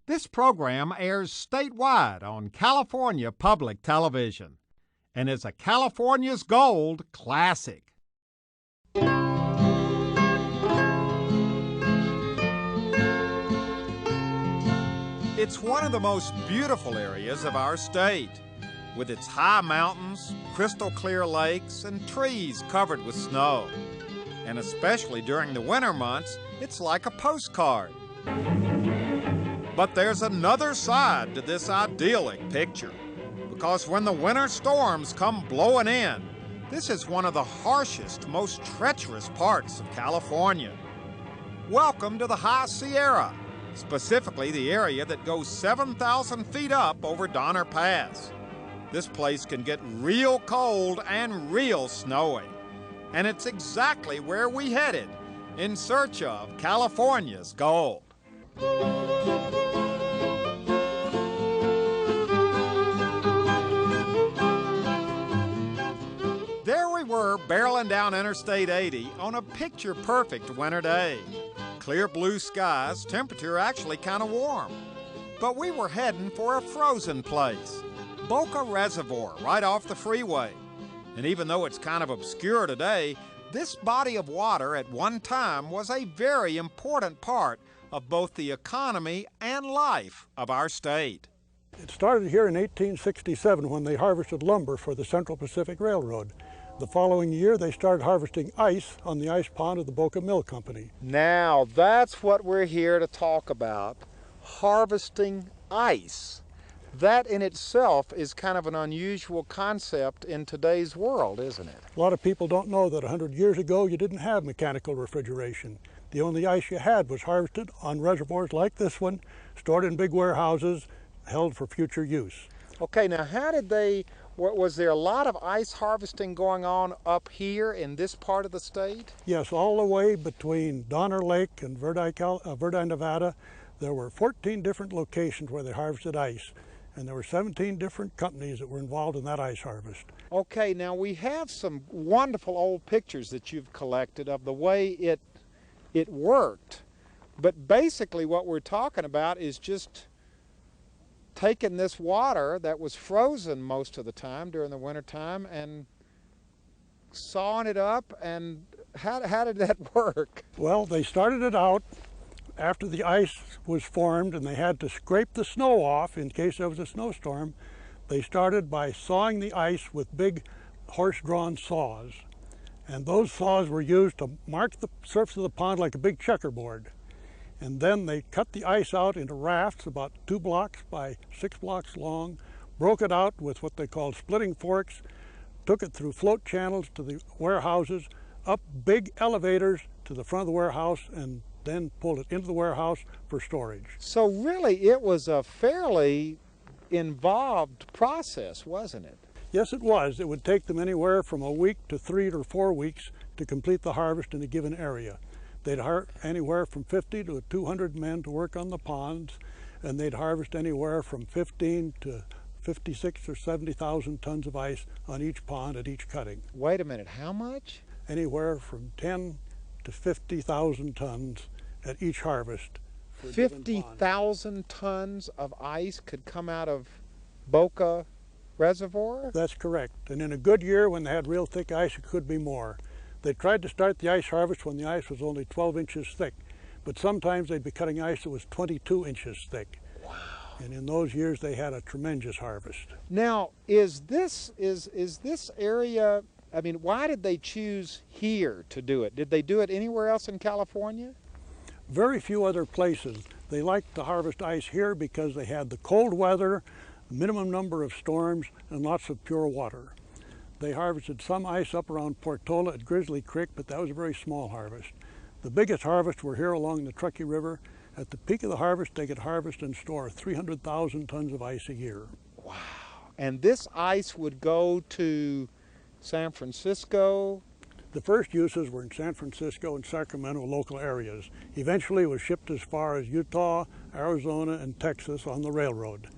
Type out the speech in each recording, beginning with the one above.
This program airs statewide on California Public Television and is a California's Gold classic. It's one of the most beautiful areas of our state, with its high mountains, crystal clear lakes, and trees covered with snow. And especially during the winter months, it's like a postcard. But there's another side to this idyllic picture, because when the winter storms come blowing in, this is one of the harshest, most treacherous parts of California. Welcome to the High Sierra, specifically the area that goes 7,000 feet up over Donner Pass. This place can get real cold and real snowy, and it's exactly where we headed in search of California's gold. There we were barreling down Interstate 80 on a picture-perfect winter day. Clear blue skies, temperature actually kind of warm. But we were heading for a frozen place, Boca Reservoir, right off the freeway. And even though it's kind of obscure today, this body of water at one time was a very important part of both the economy and life of our state. It started here in 1867 when they harvested lumber for the Central Pacific Railroad. The following year, they started harvesting ice on the ice pond of the Boca Mill Company. Now, that's what we're here to talk about, harvesting ice. That in itself is kind of an unusual concept in today's world, isn't it? A lot of people don't know that 100 years ago, you didn't have mechanical refrigeration. The only ice you had was harvested on reservoirs like this one, stored in big warehouses, held for future use. Okay, now how did they, was there a lot of ice harvesting going on up here in this part of the state? Yes, all the way between Donner Lake and Verdi, Nevada, there were 14 different locations where they harvested ice, and there were 17 different companies that were involved in that ice harvest. Okay, now we have some wonderful old pictures that you've collected of the way it worked, but basically what we're talking about is just taking this water that was frozen most of the time during the winter time and sawing it up. And how did that work? Well, they started it out after the ice was formed and they had to scrape the snow off in case there was a snowstorm. They started by sawing the ice with big horse-drawn saws. And those saws were used to mark the surface of the pond like a big checkerboard. And then they cut the ice out into rafts about 2 blocks by 6 blocks long, broke it out with what they called splitting forks, took it through float channels to the warehouses, up big elevators to the front of the warehouse, and then pulled it into the warehouse for storage. So really it was a fairly involved process, wasn't it? Yes, it was. It would take them anywhere from a week to 3 or 4 weeks to complete the harvest in a given area. They'd hire anywhere from 50 to 200 men to work on the ponds, and they'd harvest anywhere from 15 to 56 or 70,000 tons of ice on each pond at each cutting. Wait a minute, how much? Anywhere from 10 to 50,000 tons at each harvest. 50,000 tons of ice could come out of Boca Reservoir? That's correct. And in a good year, when they had real thick ice, it could be more. They tried to start the ice harvest when the ice was only 12 inches thick, but sometimes they'd be cutting ice that was 22 inches thick. Wow. And in those years, they had a tremendous harvest. Now, is this area, I mean, why did they choose here to do it? Did they do it anywhere else in California? Very few other places. They liked to harvest ice here because they had the cold weather, minimum number of storms, and lots of pure water. They harvested some ice up around Portola at Grizzly Creek, but that was a very small harvest. The biggest harvests were here along the Truckee River. At the peak of the harvest, they could harvest and store 300,000 tons of ice a year. Wow. And this ice would go to San Francisco? The first uses were in San Francisco and Sacramento local areas. Eventually it was shipped as far as Utah, Arizona, and Texas on the railroad.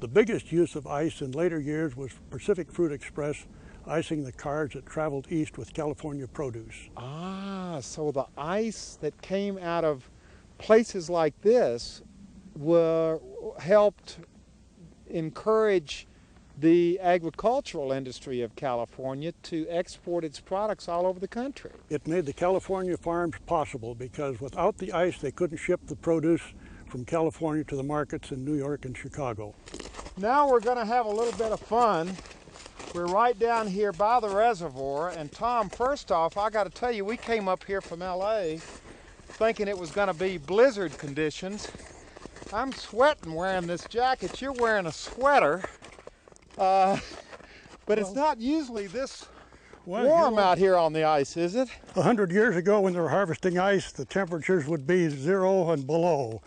The biggest use of ice in later years was Pacific Fruit Express, icing the cars that traveled east with California produce. Ah, so the ice that came out of places like this helped encourage the agricultural industry of California to export its products all over the country. It made the California farms possible because without the ice they couldn't ship the produce from California to the markets in New York and Chicago. Now we're going to have a little bit of fun. We're right down here by the reservoir, and Tom, first off, I got to tell you, we came up here from LA thinking it was going to be blizzard conditions. I'm sweating wearing this jacket. You're wearing a sweater. But it's not usually this warm out here on the ice, is it? 100 years ago when they were harvesting ice, the temperatures would be 0 and below.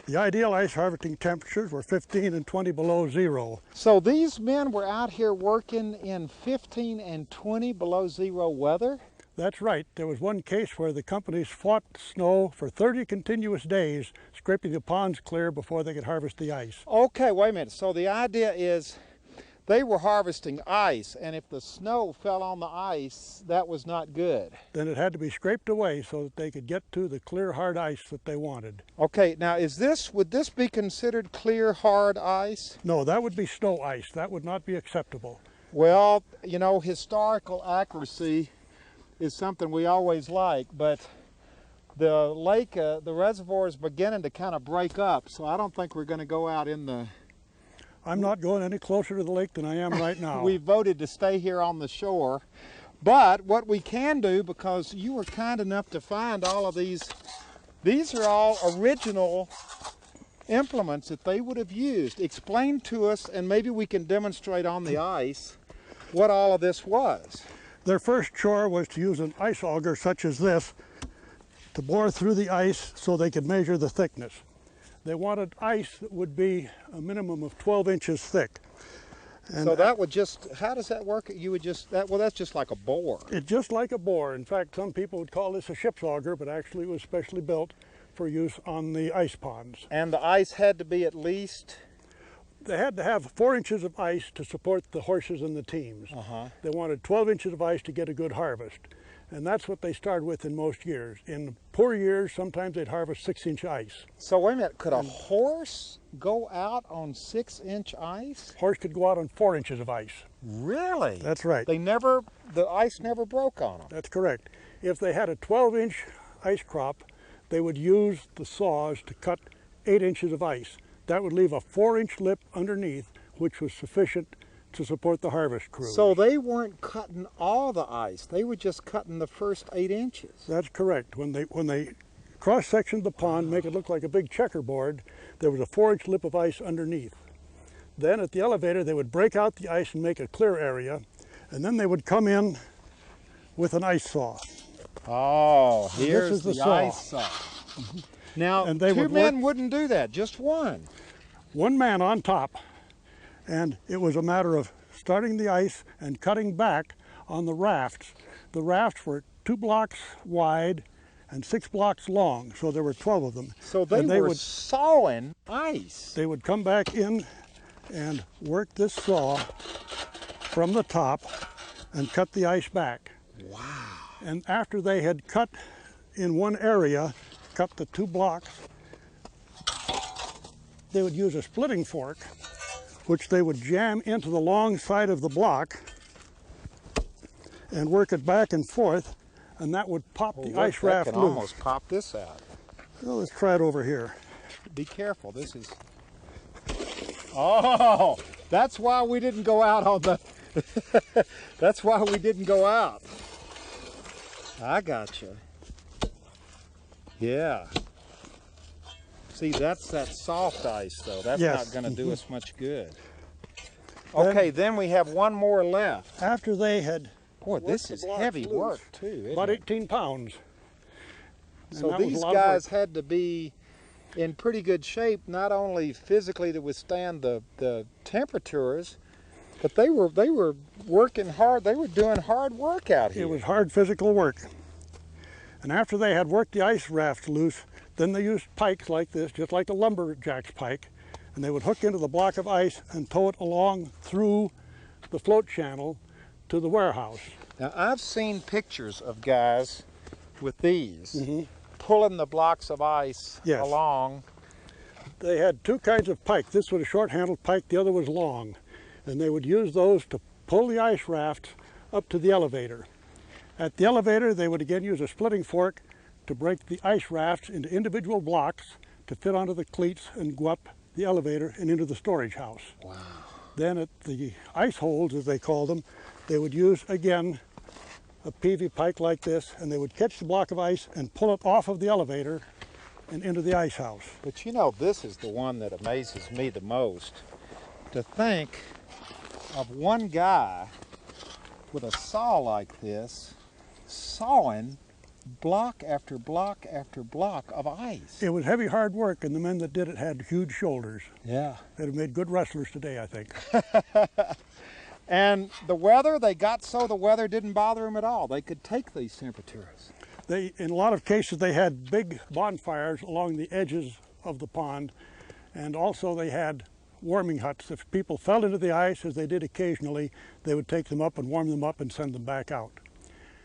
The ideal ice harvesting temperatures were 15 and 20 below zero. So these men were out here working in 15 and 20 below zero weather? That's right. There was one case where the companies fought snow for 30 continuous days, scraping the ponds clear before they could harvest the ice. Okay, wait a minute. So the idea is they were harvesting ice, and if the snow fell on the ice, that was not good. Then it had to be scraped away so that they could get to the clear, hard ice that they wanted. Okay, now would this be considered clear, hard ice? No, that would be snow ice. That would not be acceptable. Well, you know, historical accuracy is something we always like, but the lake, the reservoir is beginning to kind of break up, so I don't think we're going to go out in the... I'm not going any closer to the lake than I am right now. We voted to stay here on the shore, but what we can do, because you were kind enough to find all of these are all original implements that they would have used. Explain to us, and maybe we can demonstrate on the ice, what all of this was. Their first chore was to use an ice auger such as this to bore through the ice so they could measure the thickness. They wanted ice that would be a minimum of 12 inches thick. And so that would just, how does that work? You would just, well, that's just like a bore. It's just like a bore. In fact, some people would call this a ship's auger, but actually it was specially built for use on the ice ponds. And the ice had to be at least? They had to have 4 inches of ice to support the horses and the teams. They wanted 12 inches of ice to get a good harvest. And that's what they started with in most years. In poor years, sometimes they'd harvest 6-inch ice. So wait a minute, could a horse go out on 6-inch ice? Horse could go out on 4 inches of ice. Really? That's right. The ice never broke on them? That's correct. If they had a 12-inch ice crop, they would use the saws to cut 8 inches of ice. That would leave a 4-inch lip underneath, which was sufficient to support the harvest crew. So they weren't cutting all the ice, they were just cutting the first 8 inches. That's correct. When they cross-sectioned the pond, make it look like a big checkerboard, there was a 4-inch lip of ice underneath. Then at the elevator they would break out the ice and make a clear area, and then they would come in with an ice saw. Oh, here's the ice saw. Now, and two men wouldn't do that, just one. One man on top. And it was a matter of starting the ice and cutting back on the rafts. The rafts were 2 blocks wide and 6 blocks long, so there were 12 of them. So they were sawing ice. They would come back in and work this saw from the top and cut the ice back. Wow. And after they had cut in one area, cut the 2 blocks, they would use a splitting fork, which they would jam into the long side of the block and work it back and forth, and that would pop the ice raft loose. I can almost pop this out. Well, let's try it over here. Be careful, this is... Oh, that's why we didn't go out on the... That's why we didn't go out. I gotcha. Yeah. See, that's that soft ice, though. That's not going to do us much good. Okay, then we have one more left. After they had... Boy, this is heavy work, too, isn't about it? 18 pounds. So these guys had to be in pretty good shape, not only physically to withstand the temperatures, but they were working hard. They were doing hard work out here. It was hard physical work. And after they had worked the ice raft loose, then they used pikes like this, just like a lumberjack's pike, and they would hook into the block of ice and tow it along through the float channel to the warehouse. Now, I've seen pictures of guys with these pulling the blocks of ice along. They had two kinds of pike. This was a short-handled pike, the other was long. And they would use those to pull the ice rafts up to the elevator. At the elevator, they would again use a splitting fork to break the ice rafts into individual blocks to fit onto the cleats and go up the elevator and into the storage house. Wow. Then at the ice holes, as they called them, they would use, again, a peavy pike like this, and they would catch the block of ice and pull it off of the elevator and into the ice house. But you know, this is the one that amazes me the most. To think of one guy with a saw like this, sawing block after block after block of ice. It was heavy, hard work, and the men that did it had huge shoulders. Yeah. They'd have made good wrestlers today, I think. And the weather, they got so the weather didn't bother them at all. They could take these temperatures. In a lot of cases, they had big bonfires along the edges of the pond, and also they had warming huts. If people fell into the ice, as they did occasionally, they would take them up and warm them up and send them back out.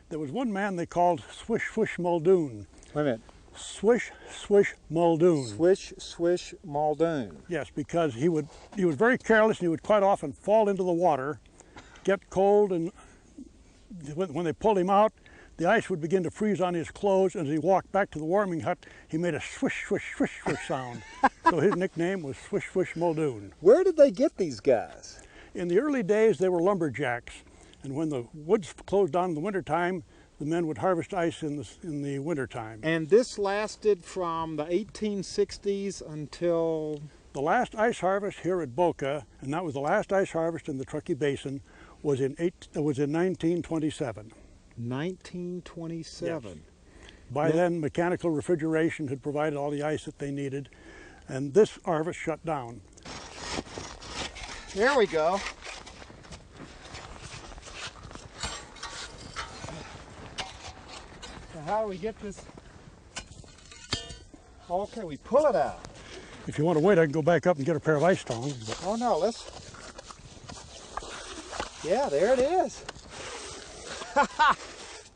There was one man they called Swish Swish Muldoon. Wait a minute. Swish Swish Muldoon. Swish Swish Muldoon. Yes, because he was very careless, and he would quite often fall into the water, get cold, and when they pulled him out, the ice would begin to freeze on his clothes, and as he walked back to the warming hut, he made a swish, swish, swish, swish sound. So his nickname was Swish Swish Muldoon. Where did they get these guys? In the early days, they were lumberjacks, and when the woods closed down in the wintertime, the men would harvest ice in the wintertime. And this lasted from the 1860s until... The last ice harvest here at Boca, and that was the last ice harvest in the Truckee Basin, was in 1927. 1927. Yes. By then, mechanical refrigeration had provided all the ice that they needed, and this harvest shut down. Here we go. So how do we get this? Okay, we pull it out. If you want to wait, I can go back up and get a pair of ice tongs. But... Oh no, let's... Yeah, there it is.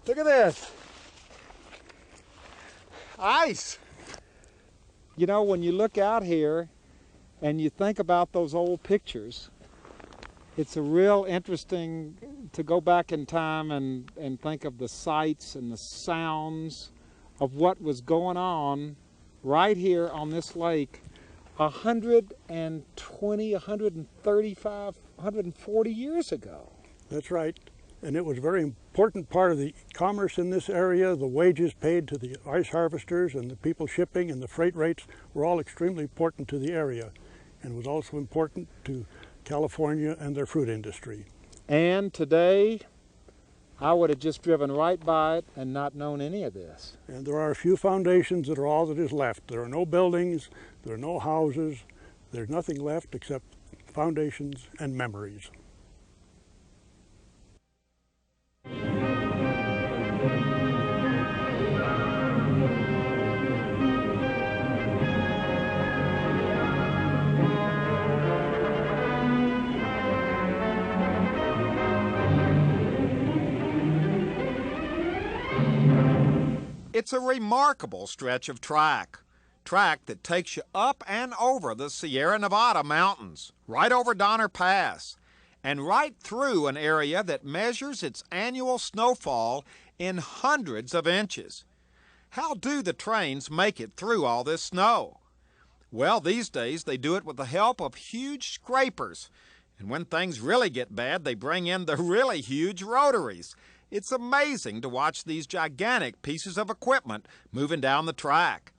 Look at this. Ice. You know, when you look out here and you think about those old pictures, it's a real interesting to go back in time and think of the sights and the sounds of what was going on right here on this lake 120, 135, 140 years ago. That's right. And it was a very important part of the commerce in this area. The wages paid to the ice harvesters and the people shipping and the freight rates were all extremely important to the area, and was also important to California and their fruit industry. And today, I would have just driven right by it and not known any of this. And there are a few foundations that are all that is left. There are no buildings, there are no houses, there's nothing left except foundations and memories. It's a remarkable stretch of track that takes you up and over the Sierra Nevada mountains, right over Donner Pass, and right through an area that measures its annual snowfall in hundreds of inches. How do the trains make it through all this snow? Well, these days they do it with the help of huge scrapers, and when things really get bad, they bring in the really huge rotaries. It's amazing to watch these gigantic pieces of equipment moving down the track.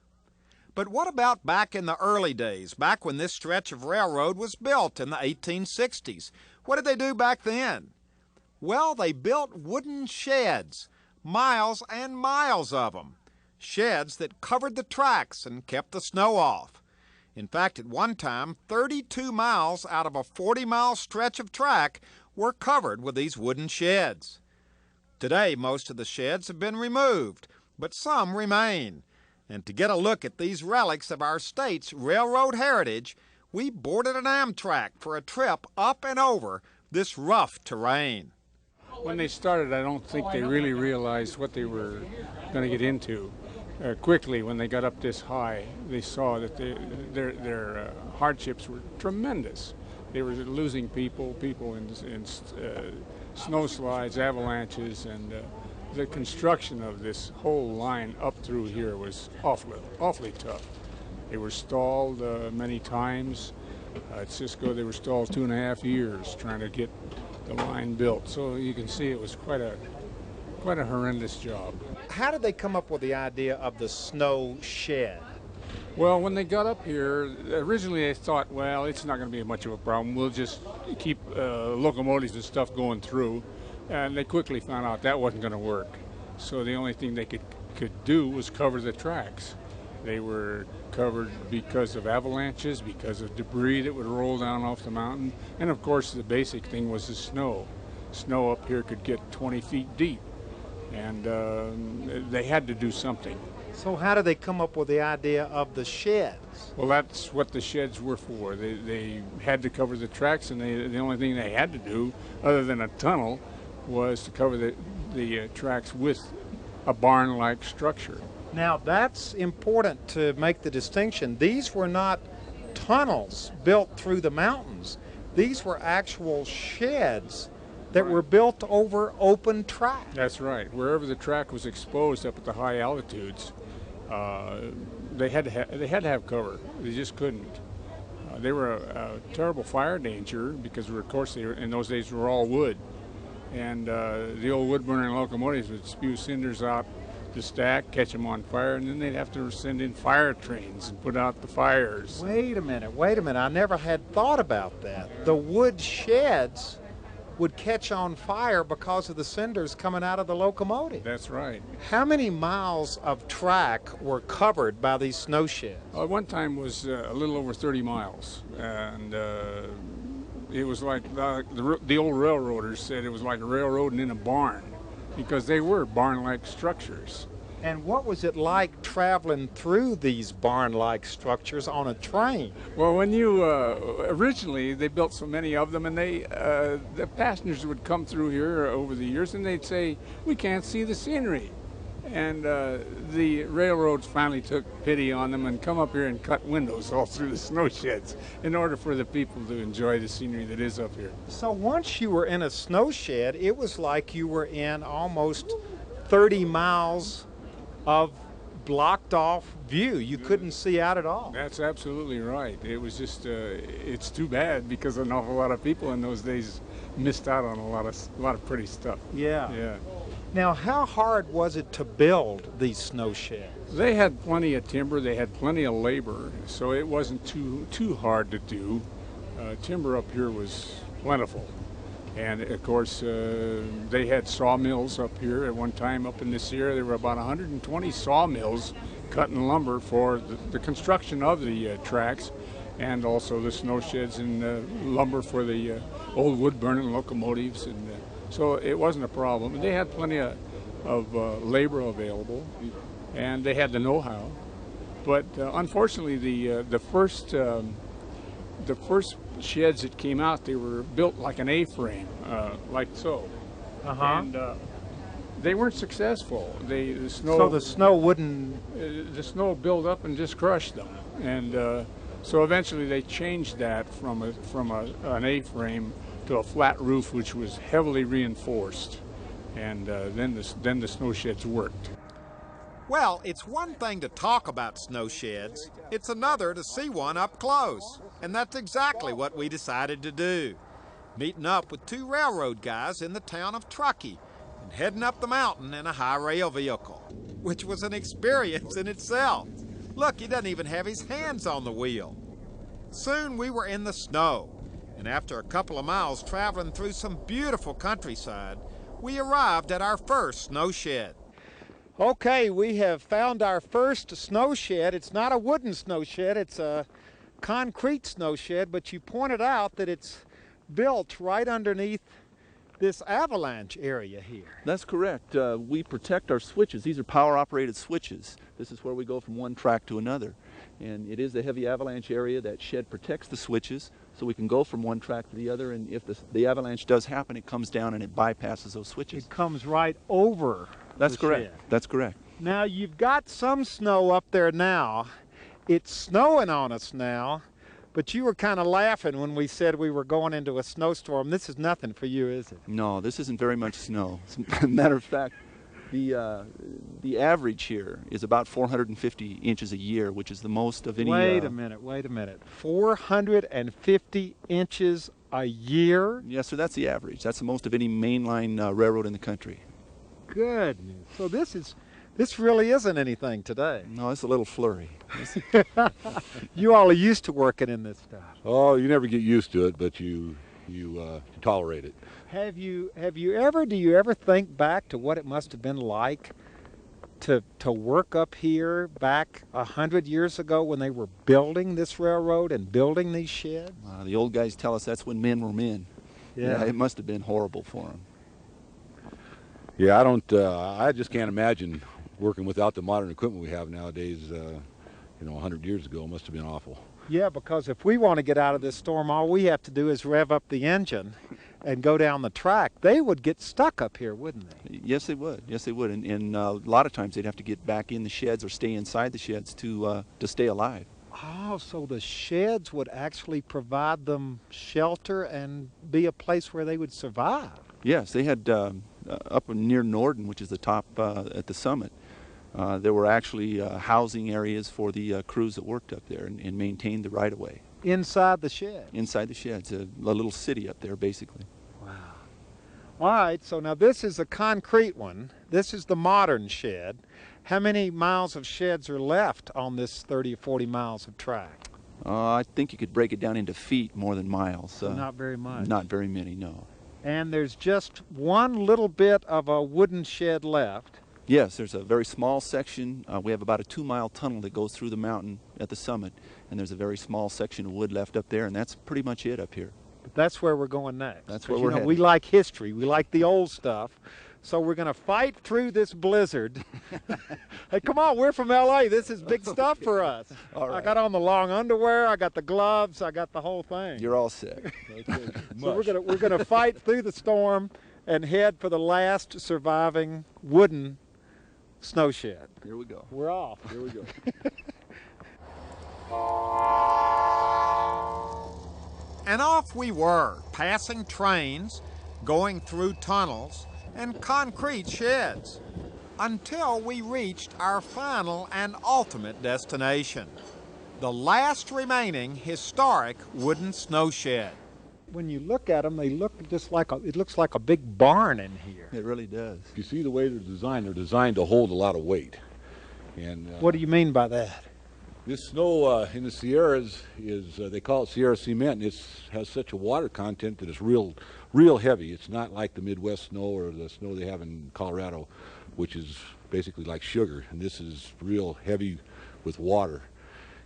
But what about back in the early days, back when this stretch of railroad was built in the 1860s? What did they do back then? Well, they built wooden sheds, miles and miles of them. Sheds that covered the tracks and kept the snow off. In fact, at one time, 32 miles out of a 40-mile stretch of track were covered with these wooden sheds. Today, most of the sheds have been removed, but some remain. And to get a look at these relics of our state's railroad heritage, we boarded an Amtrak for a trip up and over this rough terrain. When they started, I don't think they really realized what they were going to get into. quickly, when they got up this high, they saw that their hardships were tremendous. They were losing people in snow slides, avalanches, and the construction of this whole line up through here was awfully tough. They were stalled many times. At Cisco, they were stalled 2.5 years trying to get the line built. So you can see it was quite a horrendous job. How did they come up with the idea of the snow shed? Well, when they got up here, originally they thought, well, it's not going to be much of a problem. We'll just keep locomotives and stuff going through. And they quickly found out that wasn't going to work. So the only thing they could do was cover the tracks. They were covered because of avalanches, because of debris that would roll down off the mountain. And of course, the basic thing was the snow. Snow up here could get 20 feet deep. And they had to do something. So how did they come up with the idea of the sheds? Well, that's what the sheds were for. They had to cover the tracks, and the only thing they had to do, other than a tunnel, was to cover the tracks with a barn-like structure. Now that's important to make the distinction. These were not tunnels built through the mountains. These were actual sheds that were built over open track. That's right. Wherever the track was exposed up at the high altitudes, they had to have cover. They just couldn't. They were a terrible fire danger because, of course, in those days were all wood, and the old wood burning locomotives would spew cinders out the stack, catch them on fire, and then they'd have to send in fire trains and put out the fires. Wait a minute. I never had thought about that. The wood sheds would catch on fire because of the cinders coming out of the locomotive. That's right. How many miles of track were covered by these snow sheds? At one time was a little over 30 miles, and it was like the old railroaders said it was like railroading in a barn, because they were barn-like structures. And what was it like traveling through these barn-like structures on a train? Well, when you originally they built so many of them, and the passengers would come through here over the years, and they'd say, "We can't see the scenery." And the railroads finally took pity on them and come up here and cut windows all through the snow sheds in order for the people to enjoy the scenery that is up here. So once you were in a snow shed, it was like you were in almost 30 miles of blocked off view. You couldn't see out at all. That's absolutely right. It was just, it's too bad because an awful lot of people in those days missed out on a lot of pretty stuff. Yeah. Yeah. Now, how hard was it to build these snow sheds? They had plenty of timber, they had plenty of labor, so it wasn't too hard to do. Timber up here was plentiful. And of course, they had sawmills up here at one time. Up in this area, there were about 120 sawmills cutting lumber for the construction of the tracks, and also the snow sheds and lumber for the old wood-burning locomotives. And so it wasn't a problem. And they had plenty of labor available, and they had the know-how. But unfortunately, the first sheds that came out, they were built like an A-frame, like so. And they weren't successful. The snow. So the snow wouldn't. The snow built up and just crushed them. And so eventually they changed that from an A-frame to a flat roof, which was heavily reinforced. And then the snow sheds worked. Well, it's one thing to talk about snow sheds. It's another to see one up close. And that's exactly what we decided to do. Meeting up with two railroad guys in the town of Truckee and heading up the mountain in a high rail vehicle, which was an experience in itself. Look, he doesn't even have his hands on the wheel. Soon we were in the snow, and after a couple of miles traveling through some beautiful countryside, we arrived at our first snow shed. Okay, we have found our first snow shed. It's not a wooden snow shed, it's a concrete snow shed, but you pointed out that it's built right underneath this avalanche area here. That's correct. We protect our switches. These are power-operated switches. This is where we go from one track to another. And it is the heavy avalanche area. That shed protects the switches, so we can go from one track to the other, and if the avalanche does happen, it comes down and it bypasses those switches. It comes right over. That's the correct. shed. That's correct. Now you've got some snow up there now. It's snowing on us now, but you were kind of laughing when we said we were going into a snowstorm. This is nothing for you, is it? No, this isn't very much snow. As a matter of fact, the average here is about 450 inches a year, which is the most of any. Wait a minute. 450 inches a year? Yes, sir, that's the average. That's the most of any mainline railroad in the country. Goodness. So this really isn't anything today. No, it's a little flurry. You all are used to working in this stuff. Oh, you never get used to it, but you tolerate it. Do you ever think back to what it must have been like to work up here back 100 years ago when they were building this railroad and building these sheds? The old guys tell us that's when men were men. Yeah, it must have been horrible for them. Yeah, I just can't imagine working without the modern equipment we have nowadays. 100 years ago, it must have been awful. Yeah, because if we want to get out of this storm, all we have to do is rev up the engine and go down the track. They would get stuck up here, wouldn't they? Yes, they would. Yes, they would. And a lot of times they'd have to get back in the sheds or stay inside the sheds to stay alive. Oh, so the sheds would actually provide them shelter and be a place where they would survive. Yes, they had up near Norden, which is the top at the summit. There were actually housing areas for the crews that worked up there and maintained the right-of-way. Inside the shed? Inside the sheds, a little city up there, basically. Wow. All right, so now this is a concrete one. This is the modern shed. How many miles of sheds are left on this 30 or 40 miles of track? I think you could break it down into feet more than miles. So not very much? Not very many, no. And there's just one little bit of a wooden shed left. Yes, there's a very small section. We have about a 2-mile tunnel that goes through the mountain at the summit, and there's a very small section of wood left up there, and that's pretty much it up here. But that's where we're going next. That's where we're headed. We like history. We like the old stuff. So we're going to fight through this blizzard. Hey, come on, we're from L.A. This is big stuff for us. All right. I got on the long underwear. I got the gloves. I got the whole thing. You're all set. So we're going to fight through the storm and head for the last surviving wooden snow shed. Here we go. We're off. Here we go. And off we were, passing trains, going through tunnels, and concrete sheds, until we reached our final and ultimate destination, the last remaining historic wooden snow shed. When you look at them, they look just like it looks like a big barn in here. It really does. If you see the way they're designed to hold a lot of weight. And what do you mean by that? This snow in the Sierras is, they call it Sierra cement, and it has such a water content that it's real heavy. It's not like the Midwest snow or the snow they have in Colorado, which is basically like sugar. And this is real heavy with water.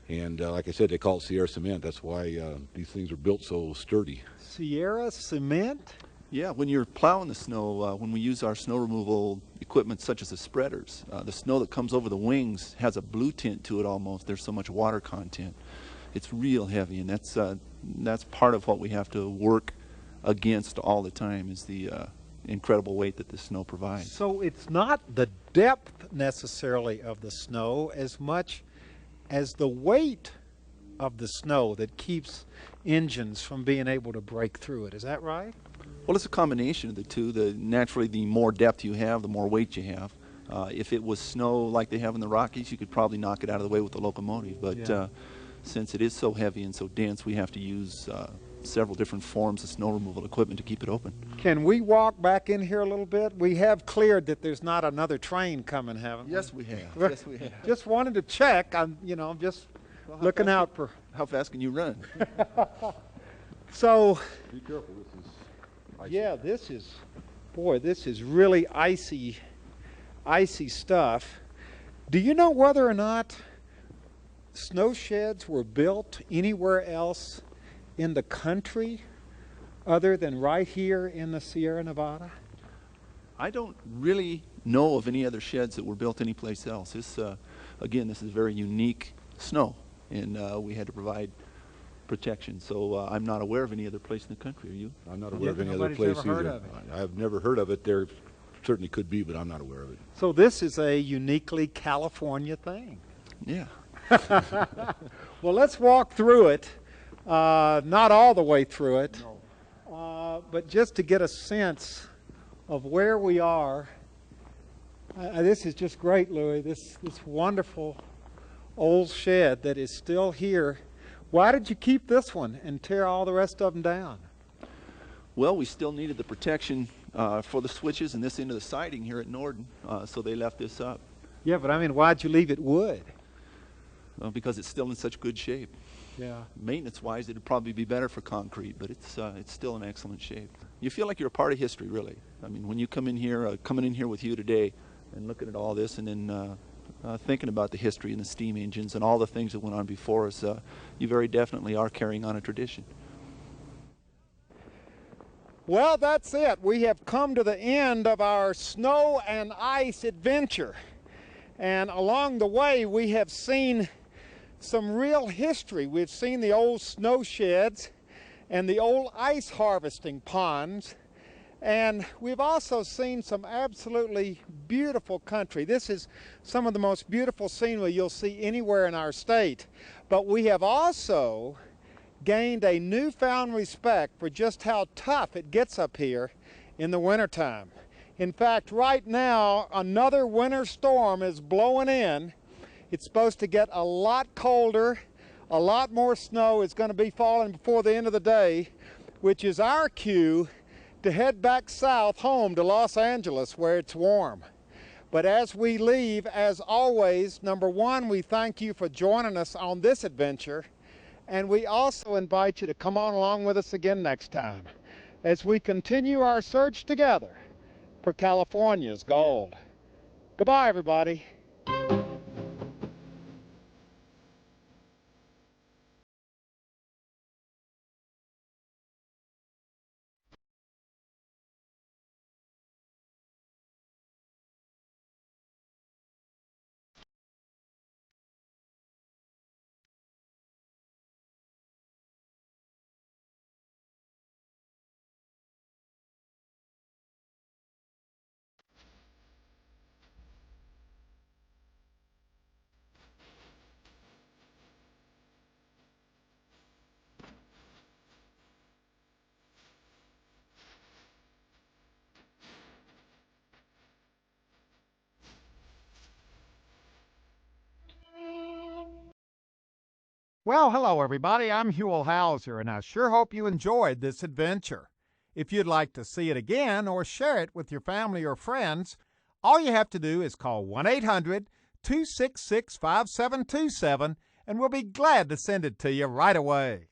And like I said, they call it Sierra cement. That's why these things are built so sturdy. Sierra cement? Yeah, when you're plowing the snow, when we use our snow removal equipment such as the spreaders, the snow that comes over the wings has a blue tint to it almost. There's so much water content. It's real heavy, and that's part of what we have to work against all the time is the incredible weight that the snow provides. So it's not the depth necessarily of the snow as much as the weight of the snow that keeps engines from being able to break through it. Is that right? Well, it's a combination of the two. Naturally, the more depth you have, the more weight you have. If it was snow like they have in the Rockies, you could probably knock it out of the way with the locomotive. But since it is so heavy and so dense, we have to use several different forms of snow removal equipment to keep it open. Can we walk back in here a little bit? We have cleared that there's not another train coming, haven't we? Yes, we have. Yes, we have. Just wanted to check. I'm just looking out for. How fast can you run? So. Be careful. This is icy. Yeah, this is really icy stuff. Do you know whether or not snow sheds were built anywhere else in the country other than right here in the Sierra Nevada? I don't really know of any other sheds that were built anyplace else. This, again, this is very unique snow, and we had to provide protection. So I'm not aware of any other place in the country. Are you? I'm not aware of any other place either. I've never heard of it. They're certainly could be, but I'm not aware of it. So this is a uniquely California thing. Yeah. Well, let's walk through it. Not all the way through it, but just to get a sense of where we are. This is just great, Louis. This wonderful old shed that is still here. Why did you keep this one and tear all the rest of them down? Well, we still needed the protection for the switches and this end of the siding here at Norden, so they left this up. Yeah, but I mean, why'd you leave it wood? Because it's still in such good shape. Yeah. Maintenance-wise, it'd probably be better for concrete, but it's still in excellent shape. You feel like you're a part of history, really. I mean, when you come in here, coming in here with you today and looking at all this and then thinking about the history and the steam engines and all the things that went on before us, you very definitely are carrying on a tradition. Well, that's it. We have come to the end of our snow and ice adventure. And along the way, we have seen some real history. We've seen the old snow sheds and the old ice harvesting ponds. And we've also seen some absolutely beautiful country. This is some of the most beautiful scenery you'll see anywhere in our state. But we have also gained a newfound respect for just how tough it gets up here in the wintertime. In fact, right now, another winter storm is blowing in. It's supposed to get a lot colder, a lot more snow is going to be falling before the end of the day, which is our cue to head back south home to Los Angeles where it's warm. But as we leave, as always, number one, we thank you for joining us on this adventure, and we also invite you to come on along with us again next time as we continue our search together for California's gold. Goodbye, everybody. Well, hello everybody, I'm Huell Hauser, and I sure hope you enjoyed this adventure. If you'd like to see it again or share it with your family or friends, all you have to do is call 1-800-266-5727 and we'll be glad to send it to you right away.